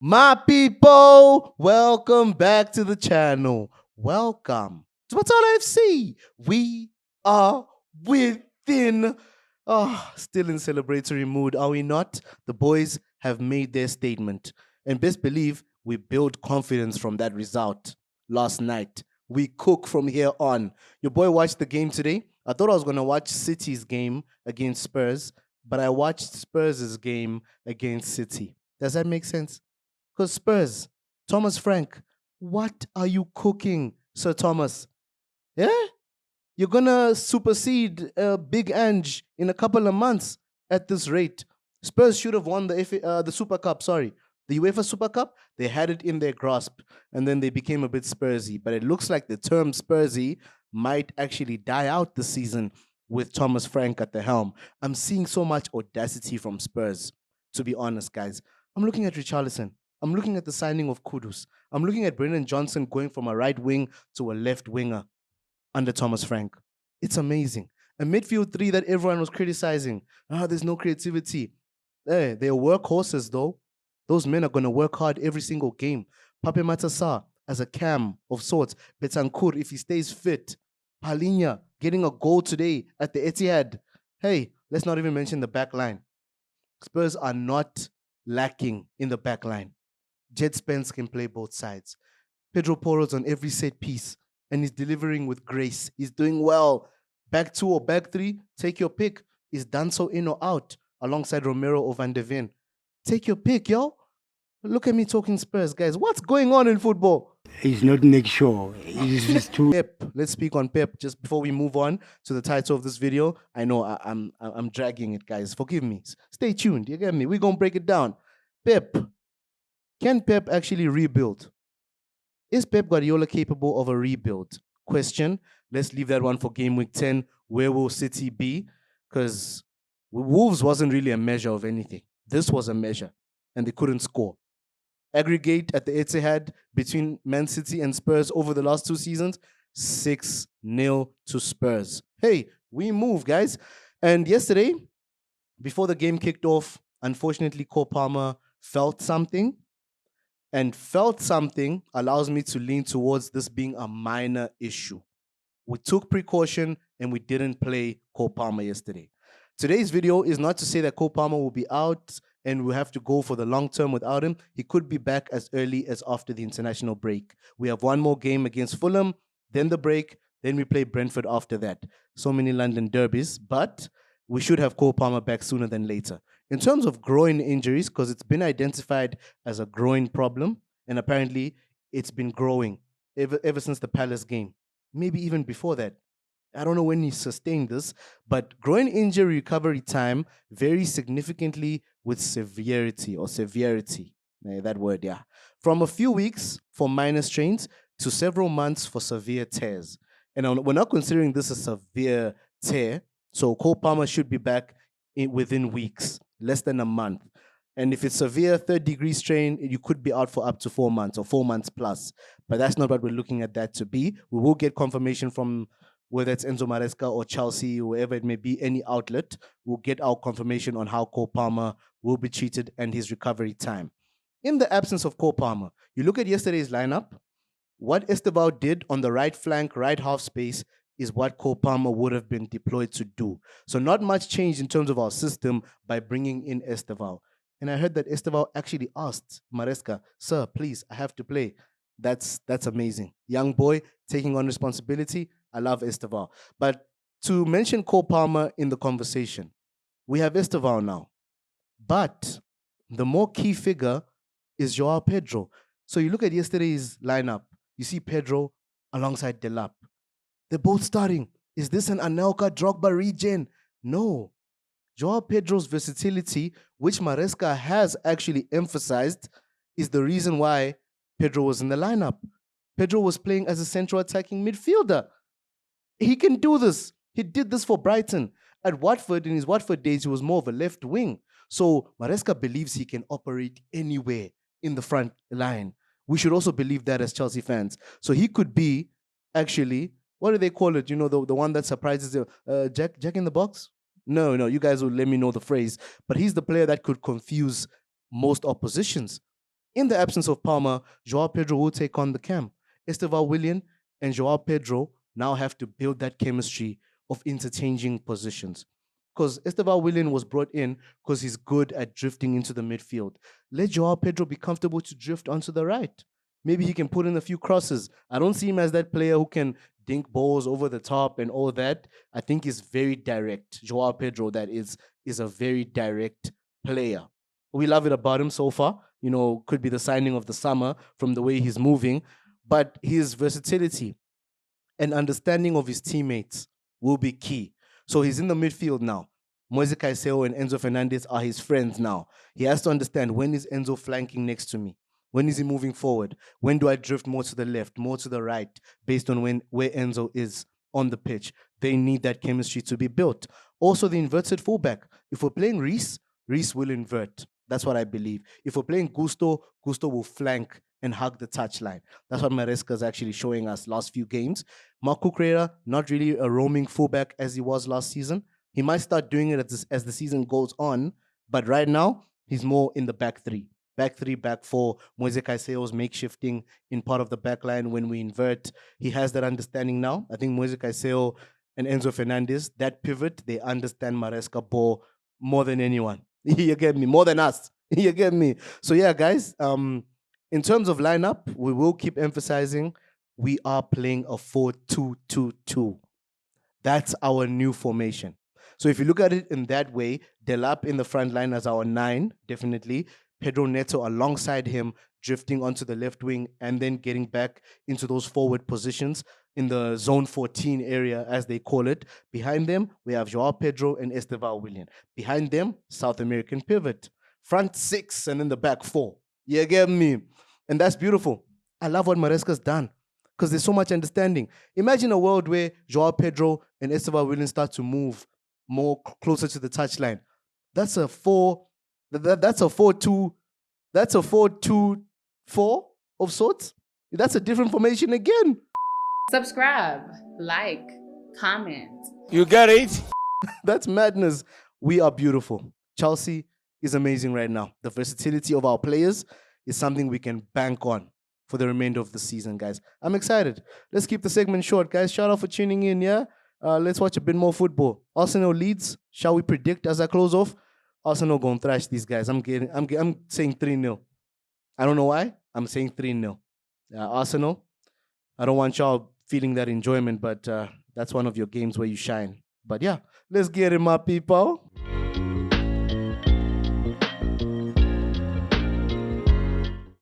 My people, welcome back to the channel. Welcome to What's All FC. We are within. Still in celebratory mood, are we not? The boys have made their statement. And best believe we build confidence from that result last night. We cook from here on. Your boy watched the game today. I thought I was going to watch City's game against Spurs, but I watched Spurs' game against City. Does that make sense? Because Spurs, Thomas Frank, what are you cooking, Sir Thomas? Yeah? You're going to supersede Big Ange in a couple of months at this rate. Spurs should have won the Super Cup, sorry. The UEFA Super Cup, they had it in their grasp, and then they became a bit Spursy. But it looks like the term Spursy might actually die out this season with Thomas Frank at the helm. I'm seeing so much audacity from Spurs, to be honest, guys. I'm looking at Richarlison. I'm looking at the signing of Kudus. I'm looking at Brendan Johnson going from a right wing to a left winger under Thomas Frank. It's amazing. A midfield three that everyone was criticizing. There's no creativity. They're workhorses, though. Those men are going to work hard every single game. Pape Matassa as a cam of sorts. Betancourt, if he stays fit. Palinya getting a goal today at the Etihad. Hey, let's not even mention the back line. Spurs are not lacking in the back line. Jed Spence can play both sides. Pedro Porro's on every set piece, and he's delivering with grace. He's doing well. Back two or back three, take your pick. Is Danso in or out alongside Romero or Van de Ven? Take your pick, yo. Look at me talking Spurs, guys. What's going on in football? He's not Nick Shaw. He's too. Pep. Let's speak on Pep just before we move on to the title of this video. I know I'm dragging it, guys. Forgive me. Stay tuned. You get me? We're gonna break it down. Pep. Can Pep actually rebuild? Is Pep Guardiola capable of a rebuild? Question. Let's leave that one for game week 10. Where will City be? Because Wolves wasn't really a measure of anything. This was a measure, and they couldn't score. Aggregate at the Etihad between Man City and Spurs over the last two seasons, 6-0 to Spurs. Hey, we move, guys. And yesterday, before the game kicked off, unfortunately, Cole Palmer felt something. And felt something allows me to lean towards this being a minor issue. We took precaution and we didn't play Cole Palmer yesterday. Today's video is not to say that Cole Palmer will be out and we have to go for the long term without him. He could be back as early as after the international break. We have one more game against Fulham, then the break, then we play Brentford after that. So many London derbies, but we should have Cole Palmer back sooner than later. In terms of groin injuries, because it's been identified as a groin problem, and apparently it's been growing ever since the Palace game, maybe even before that. I don't know when he sustained this, but groin injury recovery time varies significantly with severity. That word, yeah. From a few weeks for minor strains to several months for severe tears. And we're not considering this a severe tear, so Cole Palmer should be back within weeks, less than a month. And if it's severe third-degree strain, you could be out for up to 4 months or 4 months plus. But that's not what we're looking at that to be. We will get confirmation from whether it's Enzo Maresca or Chelsea, whoever it may be, any outlet. We'll get our confirmation on how Cole Palmer will be treated and his recovery time. In the absence of Cole Palmer, you look at yesterday's lineup, what Estêvão did on the right flank, right half space, is what Cole Palmer would have been deployed to do. So not much change in terms of our system by bringing in Estêvão. And I heard that Estêvão actually asked Maresca, "Sir, please, I have to play." That's amazing. Young boy taking on responsibility. I love Estêvão. But to mention Cole Palmer in the conversation, we have Estêvão now. But the more key figure is Joao Pedro. So you look at yesterday's lineup, you see Pedro alongside Delap. They're both starting. Is this an Anelka Drogba regen? No. Joao Pedro's versatility, which Maresca has actually emphasized, is the reason why Pedro was in the lineup. Pedro was playing as a central attacking midfielder. He can do this. He did this for Brighton. At Watford, in his Watford days, he was more of a left wing. So Maresca believes he can operate anywhere in the front line. We should also believe that as Chelsea fans. So he could be actually, what do they call it? You know, the one that surprises you. Jack in the box? No, you guys will let me know the phrase. But he's the player that could confuse most oppositions. In the absence of Palmer, Joao Pedro will take on the cam. Estêvão Willian and Joao Pedro now have to build that chemistry of interchanging positions. Because Estêvão Willian was brought in because he's good at drifting into the midfield. Let Joao Pedro be comfortable to drift onto the right. Maybe he can put in a few crosses. I don't see him as that player who can dink balls over the top and all that. I think he's very direct. Joao Pedro, that is a very direct player. We love it about him so far. You know, could be the signing of the summer from the way he's moving, but his versatility and understanding of his teammates will be key. So he's in the midfield now. Moise Caicedo and Enzo Fernandez are his friends now. He has to understand, when is Enzo flanking next to me? When is he moving forward? When do I drift more to the left, more to the right, based on where Enzo is on the pitch? They need that chemistry to be built. Also, the inverted fullback. If we're playing Reece, Reece will invert. That's what I believe. If we're playing Gusto, Gusto will flank and hug the touchline. That's what Maresca is actually showing us last few games. Marco Cucurella, not really a roaming fullback as he was last season. He might start doing it as the season goes on, but right now, he's more in the back three. Back three, back four. Moise Caicedo's makeshifting in part of the back line when we invert. He has that understanding now. I think Moise Caicedo and Enzo Fernandez, that pivot, they understand Maresca ball more than anyone. You get me? More than us. You get me? So yeah, guys, in terms of lineup, we will keep emphasizing we are playing a 4-2-2-2. That's our new formation. So if you look at it in that way, Delap in the front line as our 9, definitely. Pedro Neto alongside him, drifting onto the left wing and then getting back into those forward positions in the zone 14 area, as they call it. Behind them, we have Joao Pedro and Estêvão Willian. Behind them, South American pivot. Front 6 and then the back 4. You get me? And that's beautiful. I love what Maresca's done because there's so much understanding. Imagine a world where Joao Pedro and Estêvão Willian start to move more closer to the touchline. That's a 4. That's a 4-2. That's a 4-2-4 of sorts. That's a different formation again. Subscribe, like, comment. You get it? That's madness. We are beautiful. Chelsea is amazing right now. The versatility of our players is something we can bank on for the remainder of the season, guys. I'm excited. Let's keep the segment short, guys. Shout out for tuning in, yeah? Let's watch a bit more football. Arsenal leads. Shall we predict as I close off? Arsenal going to thrash these guys. I'm saying 3-0. I don't know why. I'm saying 3-0. Arsenal, I don't want y'all feeling that enjoyment, but that's one of your games where you shine. But yeah, let's get it, my people.